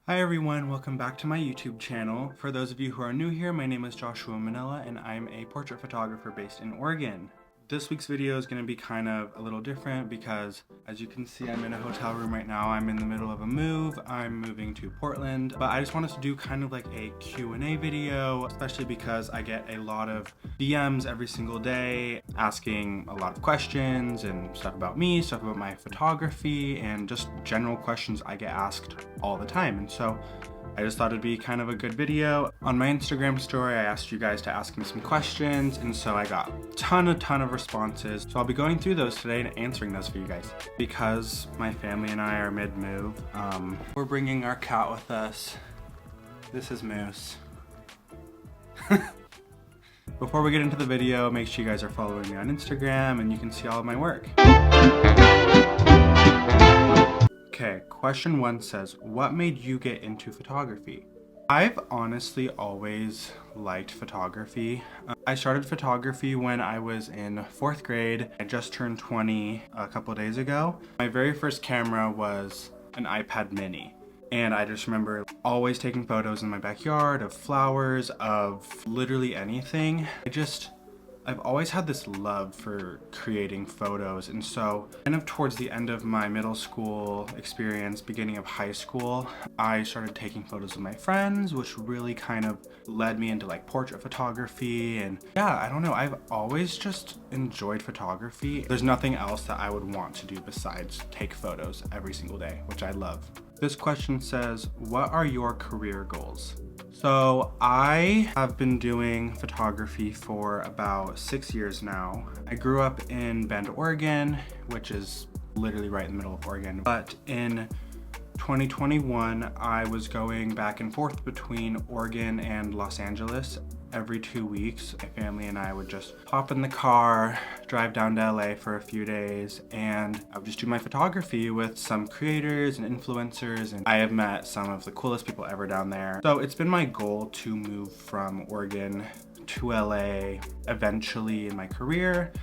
Hi everyone, welcome back to my YouTube channel. For those of you who are new here, my name is Joshua Manila and I'm a portrait photographer based in Oregon. This week's video is going to be kind of a little different because, as you can see, I'm in a hotel room right now. I'm in the middle of a move. I'm moving to Portland, but I just wanted to do kind of like a Q&A video, especially because I get a lot of DMs every single day asking a lot of questions and stuff about me, stuff about my photography, and just general questions I get asked all the time. And so I just thought it'd be kind of a good video. On my Instagram story, I asked you guys to ask me some questions, and so I got a ton of responses. So I'll be going through those today and answering those for you guys. Because my family and I are mid-move, we're bringing our cat with us. This is Moose. Before we get into the video, make sure you guys are following me on Instagram and you can see all of my work. Okay, question 1 says, what made you get into photography? I've honestly always liked photography. I started photography when I was in 4th grade. I just turned 20 a couple days ago. My very first camera was an iPad mini. And I just remember always taking photos in my backyard of flowers, of literally anything. I've always had this love for creating photos, and so kind of towards the end of my middle school experience, beginning of high school, I started taking photos with my friends, which really kind of led me into like portrait photography. And yeah, I don't know, I've always just enjoyed photography. There's nothing else that I would want to do besides take photos every single day, which I love. This question says, what are your career goals? So I have been doing photography for about 6 years now. I grew up in Bend, Oregon, which is literally right in the middle of Oregon. But in 2021, I was going back and forth between Oregon and Los Angeles every 2 weeks. My family and I would just hop in the car, drive down to LA for a few days, and I would just do my photography with some creators and influencers, and I have met some of the coolest people ever down there. So it's been my goal to move from Oregon to LA eventually in my career.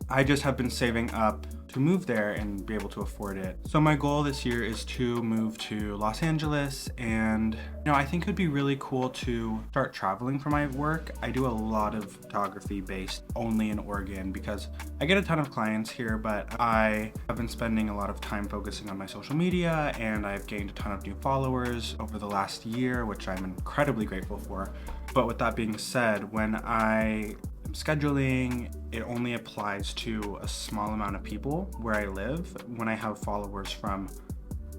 I just have been saving up to move there and be able to afford it. So my goal this year is to move to Los Angeles, and I think it'd be really cool to start traveling for my work. I do a lot of photography based only in Oregon because I get a ton of clients here, but I have been spending a lot of time focusing on my social media, and I've gained a ton of new followers over the last year, which I'm incredibly grateful for. But with that being said, when I am scheduling, it only applies to a small amount of people where I live. When I have followers from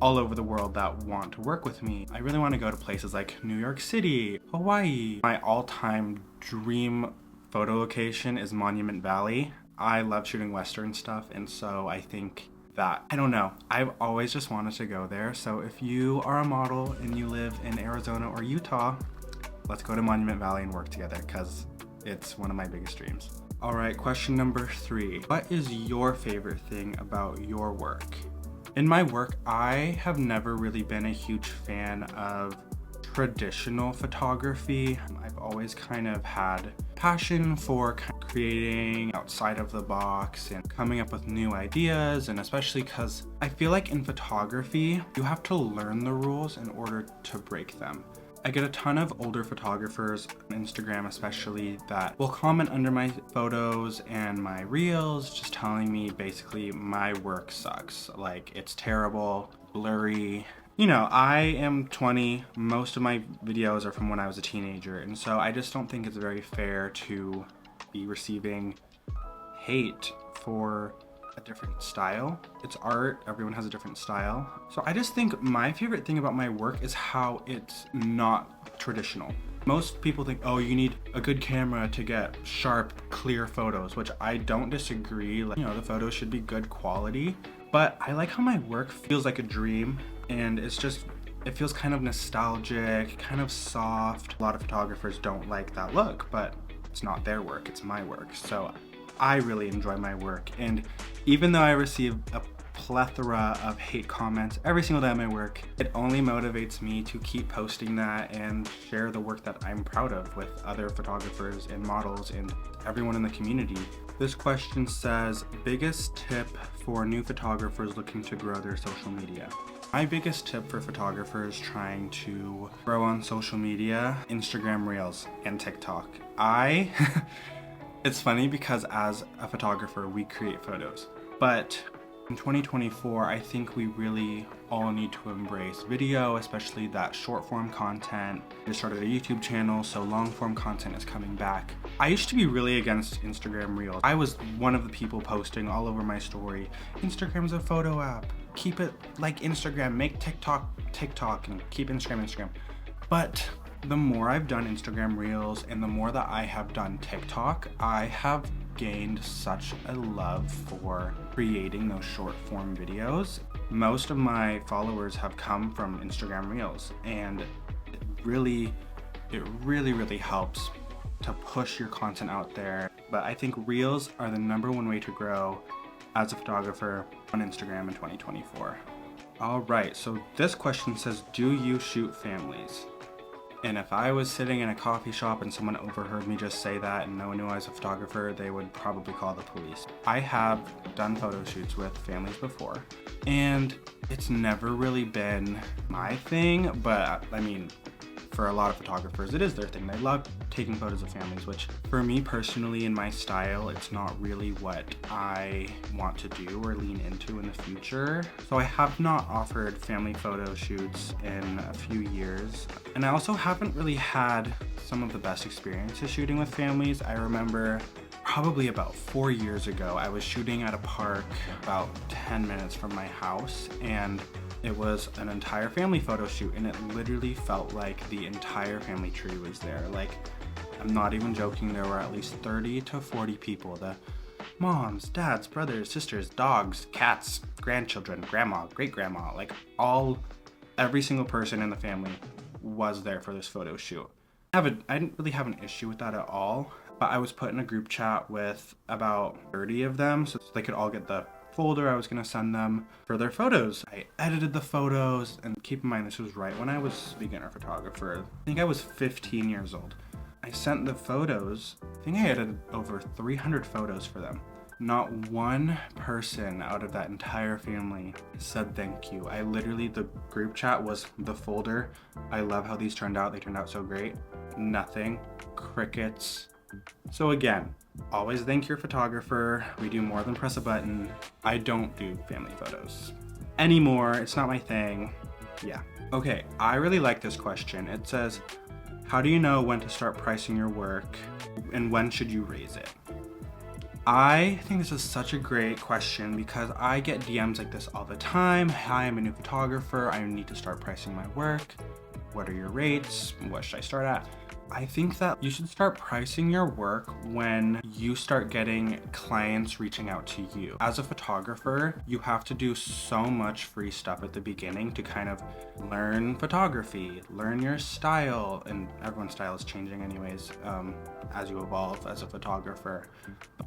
all over the world that want to work with me, I really want to go to places like New York City, Hawaii. My all-time dream photo location is Monument Valley. I love shooting Western stuff, and so I think that, I don't know, I've always just wanted to go there. So if you are a model and you live in Arizona or Utah, let's go to Monument Valley and work together because it's one of my biggest dreams. All right, question number 3. What is your favorite thing about your work? In my work, I have never really been a huge fan of traditional photography. I've always kind of had passion for creating outside of the box and coming up with new ideas, and especially because I feel like in photography, you have to learn the rules in order to break them. I get a ton of older photographers on Instagram especially that will comment under my photos and my reels just telling me basically my work sucks. Like, it's terrible, blurry. I am 20. Most of my videos are from when I was a teenager, and so I just don't think it's very fair to be receiving hate for a different style. It's art, everyone has a different style. So I just think my favorite thing about my work is how it's not traditional. Most people think, oh, you need a good camera to get sharp, clear photos, which I don't disagree. Like, the photos should be good quality, but I like how my work feels like a dream, and it feels kind of nostalgic, kind of soft. A lot of photographers don't like that look, but it's not their work, it's my work. So I really enjoy my work, and even though I receive a plethora of hate comments every single day on my work, it only motivates me to keep posting that and share the work that I'm proud of with other photographers and models and everyone in the community. This question says, biggest tip for new photographers looking to grow their social media? My biggest tip for photographers trying to grow on social media, Instagram Reels and TikTok. It's funny because as a photographer, we create photos, but in 2024, I think we really all need to embrace video, especially that short form content. I just started a YouTube channel, so long form content is coming back. I used to be really against Instagram Reels. I was one of the people posting all over my story, Instagram's a photo app. Keep it like Instagram, make TikTok, and keep Instagram. But the more I've done Instagram Reels and the more that I have done TikTok, I have gained such a love for creating those short form videos. Most of my followers have come from Instagram Reels, and it really helps to push your content out there. But I think Reels are the #1 way to grow as a photographer on Instagram in 2024. All right, so this question says, do you shoot families? And if I was sitting in a coffee shop and someone overheard me just say that and no one knew I was a photographer, they would probably call the police. I have done photo shoots with families before, and it's never really been my thing, but I mean, for a lot of photographers, it is their thing. They love taking photos of families, which for me personally in my style, it's not really what I want to do or lean into in the future. So I have not offered family photo shoots in a few years. And I also haven't really had some of the best experiences shooting with families. I remember probably about 4 years ago, I was shooting at a park about 10 minutes from my house, and it was an entire family photo shoot, and it literally felt like the entire family tree was there. Like, I'm not even joking, there were at least 30 to 40 people. The moms, dads, brothers, sisters, dogs, cats, grandchildren, grandma, great-grandma, like every single person in the family was there for this photo shoot. I didn't really have an issue with that at all, but I was put in a group chat with about 30 of them so they could all get the folder I was going to send them for their photos. I edited the photos, and keep in mind this was right when I was a beginner photographer. I think I was 15 years old. I sent the photos. I think I edited over 300 photos for them. Not one person out of that entire family said thank you. The group chat was the folder. I love how these turned out. They turned out so great. Nothing. Crickets. So again, always thank your photographer. We do more than press a button. I don't do family photos anymore. It's not my thing. Yeah. Okay, I really like this question. It says, how do you know when to start pricing your work and when should you raise it? I think this is such a great question because I get DMs like this all the time. Hi, I'm a new photographer. I need to start pricing my work. What are your rates? What should I start at? I think that you should start pricing your work when you start getting clients reaching out to you. As a photographer, you have to do so much free stuff at the beginning to kind of learn photography, learn your style, and everyone's style is changing anyways as you evolve as a photographer.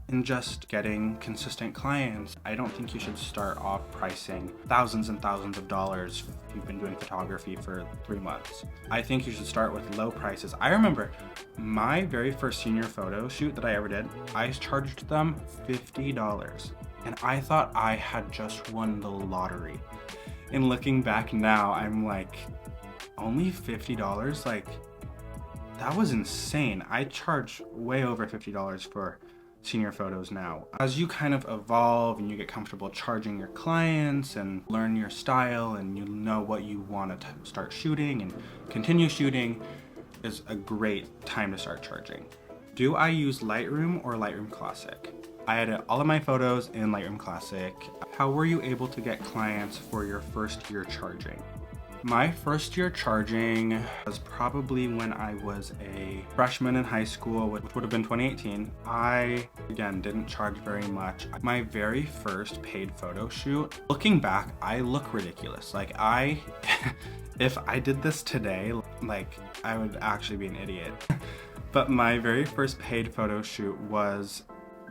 And just getting consistent clients, I don't think you should start off pricing thousands and thousands of dollars if you've been doing photography for 3 months. I think you should start with low prices. I remember my very first senior photo shoot that I ever did, I charged them $50. And I thought I had just won the lottery. And looking back now, I'm like, only $50? Like, that was insane. I charge way over $50 for senior photos now. As you kind of evolve and you get comfortable charging your clients and learn your style and you know what you want to start shooting and continue shooting, is a great time to start charging. Do I use Lightroom or Lightroom Classic? I edit all of my photos in Lightroom Classic. How were you able to get clients for your first year charging? My first year charging was probably when I was a freshman in high school, which would have been 2018. I, again, didn't charge very much. My very first paid photo shoot, looking back, I look ridiculous. Like if I did this today, like I would actually be an idiot. But my very first paid photo shoot was,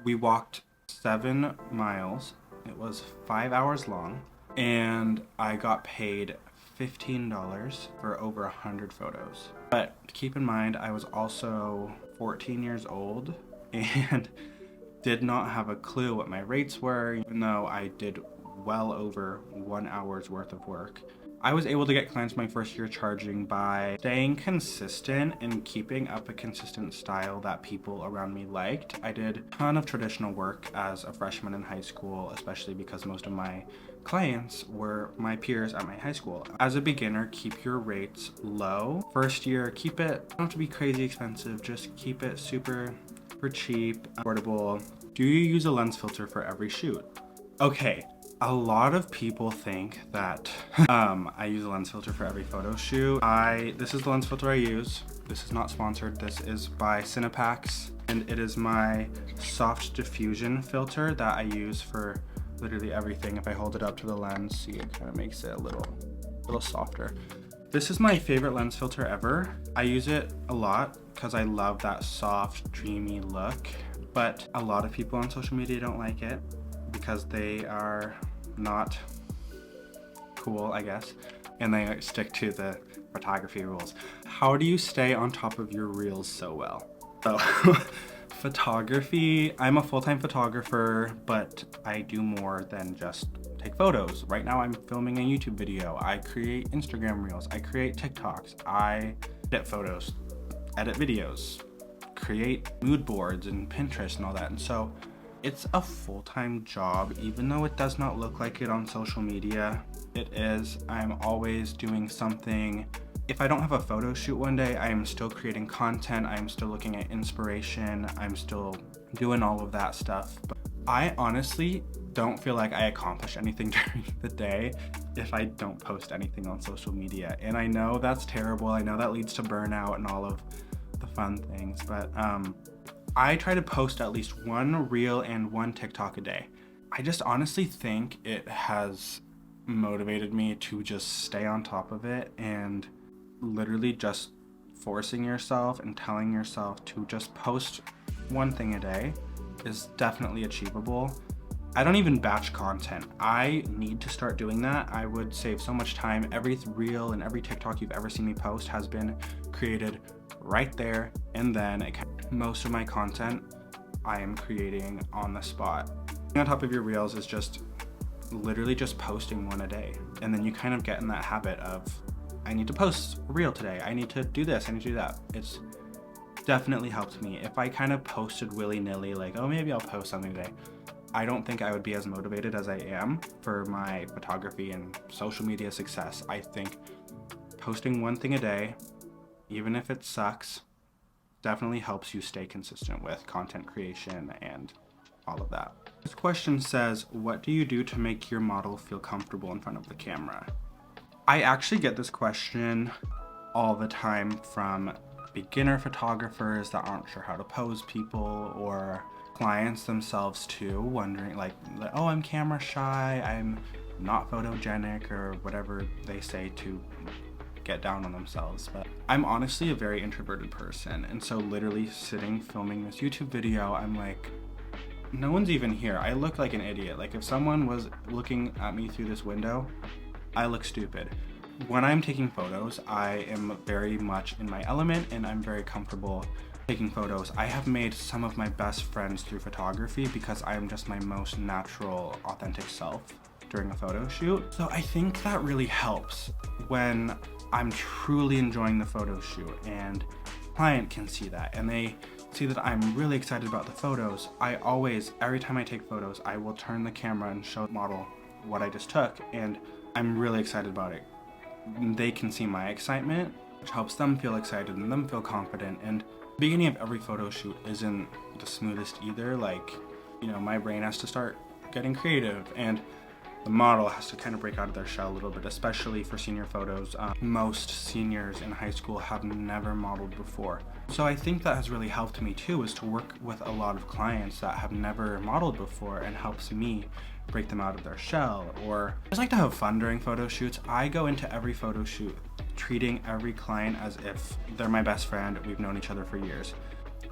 we walked 7 miles. It was 5 hours long, and I got paid $15 for over 100 photos. But keep in mind, I was also 14 years old and did not have a clue what my rates were, even though I did well over 1 hour's worth of work. I was able to get clients my first year charging by staying consistent and keeping up a consistent style that people around me liked. I did a ton of traditional work as a freshman in high school, especially because most of my clients were my peers at my high school. As a beginner, keep your rates low. First year, keep it, don't have to be crazy expensive, just keep it super cheap, affordable. Do you use a lens filter for every shoot? Okay. A lot of people think that I use a lens filter for every photo shoot. This is the lens filter I use. This is not sponsored. This is by Cinepax, and it is my soft diffusion filter that I use for literally everything. If I hold it up to the lens, see, it kind of makes it a little softer. This is my favorite lens filter ever. I use it a lot because I love that soft, dreamy look, but a lot of people on social media don't like it because they are not cool, I guess, and they stick to the photography rules. How do you stay on top of your reels so well? So, photography, I'm a full-time photographer, but I do more than just take photos. Right now I'm filming a YouTube video. I create Instagram reels. I create TikToks. I edit photos, edit videos, create mood boards and Pinterest and all that. And so it's a full-time job, even though it does not look like it on social media. It is. I'm always doing something. If I don't have a photo shoot one day, I am still creating content. I'm still looking at inspiration. I'm still doing all of that stuff. But I honestly don't feel like I accomplish anything during the day if I don't post anything on social media. And I know that's terrible. I know that leads to burnout and all of the fun things, but I try to post at least one reel and one TikTok a day. I just honestly think it has motivated me to just stay on top of it, and literally just forcing yourself and telling yourself to just post one thing a day is definitely achievable. I don't even batch content. I need to start doing that. I would save so much time. Every reel and every TikTok you've ever seen me post has been created right there, and then most of my content I am creating on the spot. On top of your reels is just literally just posting one a day, and then you kind of get in that habit of, I need to post a reel today, I need to do this, I need to do that. It's definitely helped me. If I kind of posted willy-nilly, like, oh, maybe I'll post something today, I don't think I would be as motivated as I am for my photography and social media success. I think posting one thing a day, even if it sucks, definitely helps you stay consistent with content creation and all of that. This question says, what do you do to make your model feel comfortable in front of the camera? I actually get this question all the time from beginner photographers that aren't sure how to pose people, or clients themselves too, wondering like, oh, I'm camera shy, I'm not photogenic, or whatever they say to get down on themselves. But I'm honestly a very introverted person, and so literally sitting filming this YouTube video, I'm like, no one's even here. I look like an idiot. Like, if someone was looking at me through this window, I look stupid. When I'm taking photos, I am very much in my element, and I'm very comfortable taking photos. I have made some of my best friends through photography because I am just my most natural, authentic self during a photo shoot. So I think that really helps when I'm truly enjoying the photo shoot, and the client can see that, and they see that I'm really excited about the photos. I always, every time I take photos, I will turn the camera and show the model what I just took, and I'm really excited about it. They can see my excitement, which helps them feel excited and them feel confident. And the beginning of every photo shoot isn't the smoothest either. Like, you know, my brain has to start getting creative, and the model has to kind of break out of their shell a little bit, especially for senior photos. Most seniors in high school have never modeled before. So I think that has really helped me too, is to work with a lot of clients that have never modeled before, and helps me break them out of their shell. Or I just like to have fun during photo shoots. I go into every photo shoot treating every client as if they're my best friend, we've known each other for years.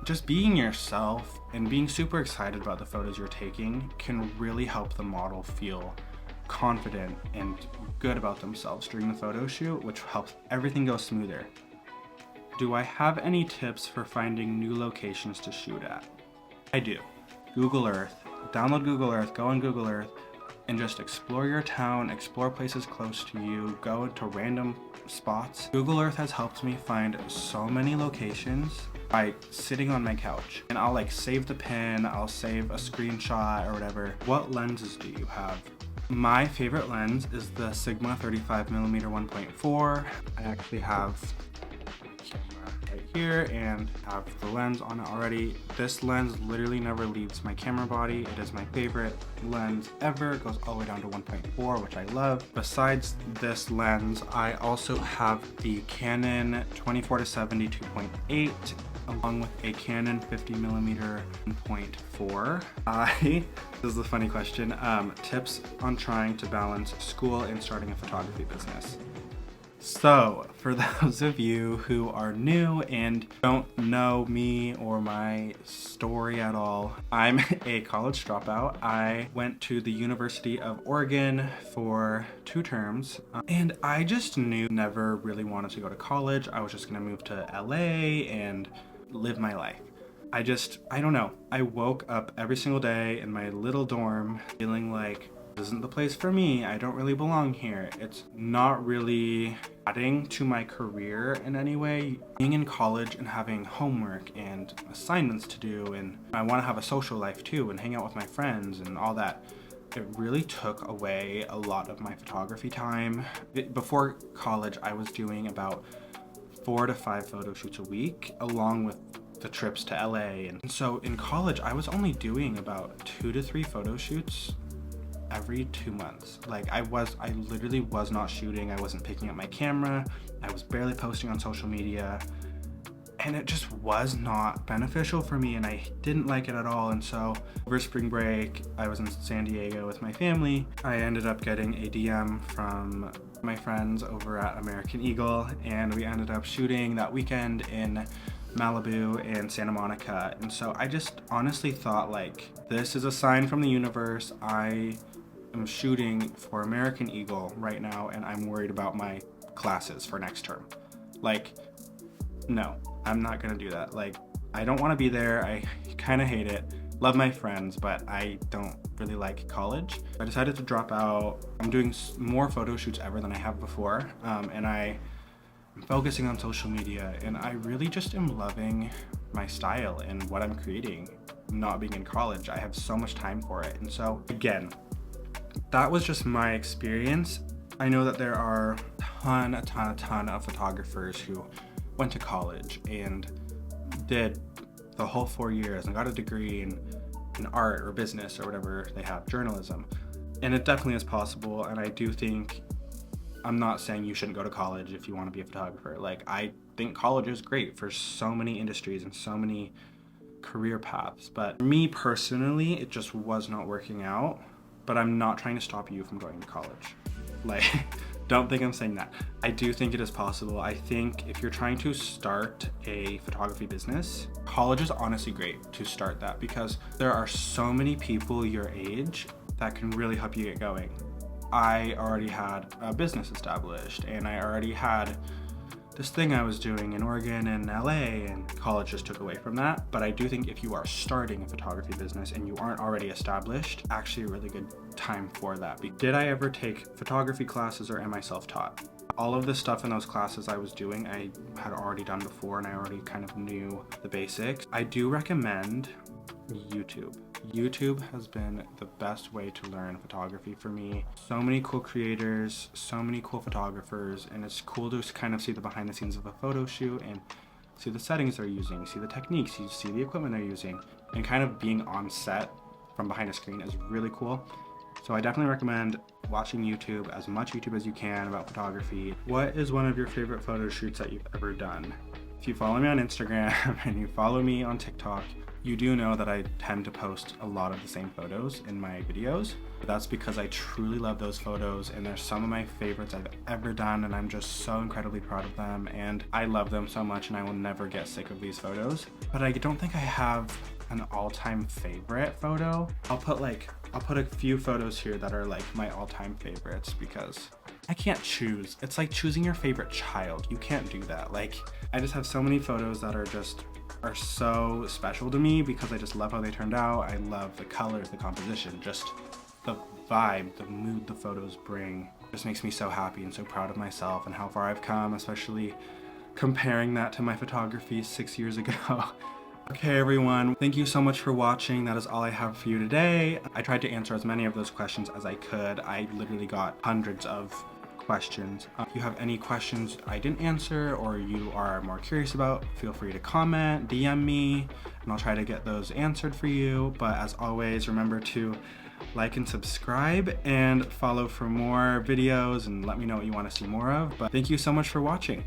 Just being yourself and being super excited about the photos you're taking can really help the model feel confident and good about themselves during the photo shoot, which helps everything go smoother. Do I have any tips for finding new locations to shoot at? I do. Google Earth. Download Google Earth, go on Google Earth, and just explore your town, explore places close to you, go into random spots. Google Earth has helped me find so many locations by sitting on my couch, and I'll like save the pin, I'll save a screenshot or whatever. What lenses do you have? My favorite lens is the Sigma 35mm 1.4. I actually have right here and have the lens on it already. This lens literally never leaves my camera body. It is my favorite lens ever. It goes all the way down to 1.4, which I love. Besides this lens, I also have the Canon 24-70 2.8 along with a Canon 50mm 1.4. This is a funny question. Tips on trying to balance school and starting a photography business. So, for those of you who are new and don't know me or my story at all, I'm a college dropout. I went to the University of Oregon for 2 terms, and I just knew never really wanted to go to college. I was just gonna move to LA and live my life. I don't know. I woke up every single day in my little dorm feeling like this isn't the place for me. I don't really belong here. It's not really adding to my career in any way. Being in college and having homework and assignments to do, and I want to have a social life too and hang out with my friends and all that. It really took away a lot of my photography time. Before college, I was doing about 4 to 5 photo shoots a week, along with the trips to LA. And so in college, I was only doing about 2 to 3 photo shoots every 2 months. Like I literally was not shooting. I wasn't picking up my camera. I was barely posting on social media. And it just was not beneficial for me, and I didn't like it at all. And so over spring break, I was in San Diego with my family. I ended up getting a DM from my friends over at American Eagle, and we ended up shooting that weekend in Malibu and Santa Monica. And so I just honestly thought, like, this is a sign from the universe. I am shooting for American Eagle right now, and I'm worried about my classes for next term. Like, no, I'm not gonna do that. Like, I don't want to be there. I kind of hate it. Love my friends, but I don't really like college. I decided to drop out. I'm doing more photo shoots ever than I have before, and I'm focusing on social media, and I really just am loving my style and what I'm creating. Not being in college, I have so much time for it. And so again, that was just my experience. I know that there are a ton of photographers who went to college and did the whole 4 years and got a degree in art or business or whatever they have, journalism. And it definitely is possible, and I do think, I'm not saying you shouldn't go to college if you want to be a photographer. Like, I think college is great for so many industries and so many career paths, but for me personally, it just was not working out. But I'm not trying to stop you from going to college. Like, don't think I'm saying that. I do think it is possible. I think if you're trying to start a photography business, college is honestly great to start that, because there are so many people your age that can really help you get going. I already had a business established, and I already had this thing I was doing in Oregon and LA, and college just took away from that. But I do think if you are starting a photography business and you aren't already established, actually a really good time for that. Did I ever take photography classes, or am I self-taught? All of the stuff in those classes I was doing, I had already done before, and I already kind of knew the basics. I do recommend YouTube. YouTube has been the best way to learn photography for me. So many cool creators, so many cool photographers, and it's cool to kind of see the behind the scenes of a photo shoot and see the settings they're using, see the techniques, you see the equipment they're using, and kind of being on set from behind a screen is really cool. So I definitely recommend watching YouTube, as much YouTube as you can, about photography. What is one of your favorite photo shoots that you've ever done? If you follow me on Instagram and you follow me on TikTok, you do know that I tend to post a lot of the same photos in my videos. But that's because I truly love those photos, and they're some of my favorites I've ever done, and I'm just so incredibly proud of them, and I love them so much, and I will never get sick of these photos. But I don't think I have an all-time favorite photo. I'll put a few photos here that are like my all-time favorites, because I can't choose. It's like choosing your favorite child. You can't do that. Like, I just have so many photos that are so special to me, because I just love how they turned out. I love the colors, the composition, just the vibe, the mood the photos bring. It just makes me so happy and so proud of myself and how far I've come, especially comparing that to my photography 6 years ago. Okay everyone, thank you so much for watching. That is all I have for you today. I tried to answer as many of those questions as I could. I literally got hundreds of questions. If you have any questions I didn't answer or you are more curious about, feel free to comment, DM me, and I'll try to get those answered for you. But as always, remember to like and subscribe and follow for more videos and let me know what you want to see more of. But thank you so much for watching.